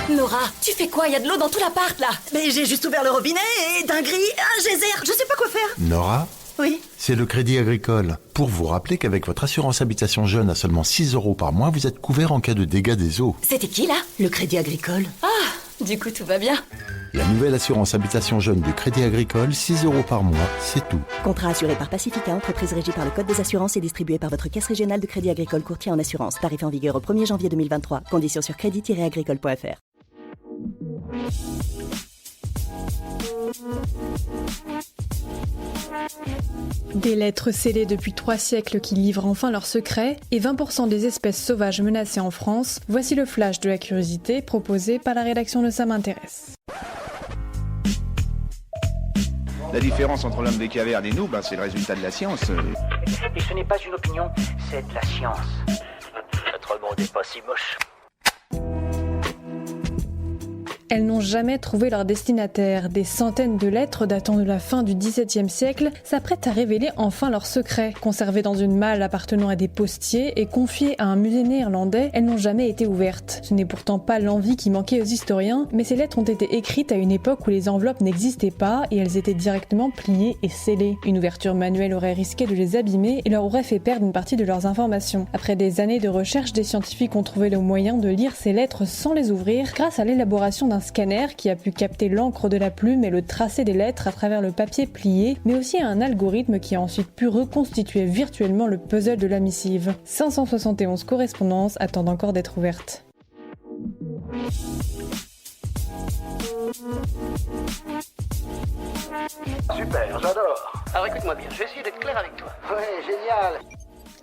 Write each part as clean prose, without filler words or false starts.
Nora, tu fais quoi? Il y a de l'eau dans tout l'appart, là. Mais j'ai juste ouvert le robinet et d'un gris, un geyser, je sais pas quoi faire. Nora, Oui. c'est le Crédit Agricole. Pour vous rappeler qu'avec votre assurance habitation jeune à seulement 6 € par mois, vous êtes couvert en cas de dégâts des eaux. C'était qui, là? Le Crédit Agricole. Ah, du coup, tout va bien. La nouvelle assurance habitation jeune du Crédit Agricole, 6 € par mois, c'est tout. Contrat assuré par Pacifica, entreprise régie par le Code des assurances et distribué par votre caisse régionale de Crédit Agricole courtier en assurance. Tarif en vigueur au 1er janvier 2023. Conditions sur crédit-agricole.fr. Des lettres scellées depuis 3 siècles qui livrent enfin leurs secrets et 20% des espèces sauvages menacées en France. Voici le flash de la curiosité proposé par la rédaction de Ça m'intéresse. La différence entre l'homme des cavernes et nous, c'est le résultat de la science. Et ce n'est pas une opinion, c'est de la science. Notre monde n'est pas si moche. Elles n'ont jamais trouvé leur destinataire. Des centaines de lettres datant de la fin du XVIIe siècle s'apprêtent à révéler enfin leurs secrets. Conservées dans une malle appartenant à des postiers et confiées à un musée néerlandais, elles n'ont jamais été ouvertes. Ce n'est pourtant pas l'envie qui manquait aux historiens, mais ces lettres ont été écrites à une époque où les enveloppes n'existaient pas et elles étaient directement pliées et scellées. Une ouverture manuelle aurait risqué de les abîmer et leur aurait fait perdre une partie de leurs informations. Après des années de recherche, des scientifiques ont trouvé le moyen de lire ces lettres sans les ouvrir grâce à l'élaboration d'un scanner qui a pu capter l'encre de la plume et le tracé des lettres à travers le papier plié, mais aussi à un algorithme qui a ensuite pu reconstituer virtuellement le puzzle de la missive. 571 correspondances attendent encore d'être ouvertes. Super, j'adore. Alors écoute-moi bien, je vais essayer d'être clair avec toi. Ouais, génial.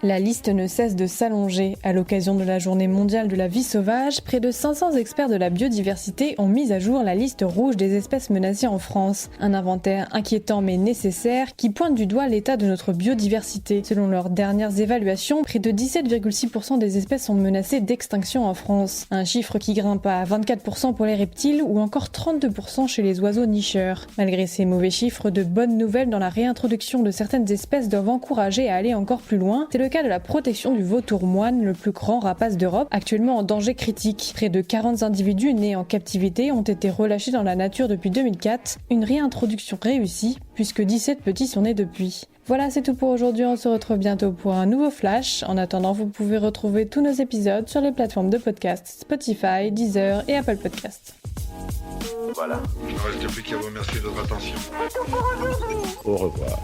La liste ne cesse de s'allonger. À l'occasion de la Journée mondiale de la vie sauvage, près de 500 experts de la biodiversité ont mis à jour la liste rouge des espèces menacées en France. Un inventaire inquiétant mais nécessaire qui pointe du doigt l'état de notre biodiversité. Selon leurs dernières évaluations, près de 17,6% des espèces sont menacées d'extinction en France. Un chiffre qui grimpe à 24% pour les reptiles ou encore 32% chez les oiseaux nicheurs. Malgré ces mauvais chiffres, de bonnes nouvelles dans la réintroduction de certaines espèces doivent encourager à aller encore plus loin. C'est le cas de la protection du vautour moine, le plus grand rapace d'Europe, actuellement en danger critique. Près de 40 individus nés en captivité ont été relâchés dans la nature depuis 2004, une réintroduction réussie puisque 17 petits sont nés depuis. Voilà, c'est tout pour aujourd'hui, on se retrouve bientôt pour un nouveau flash. En attendant, vous pouvez retrouver tous nos épisodes sur les plateformes de podcast Spotify, Deezer et Apple Podcasts. Voilà. Il ne reste plus qu'à vous remercier de votre attention. Au revoir.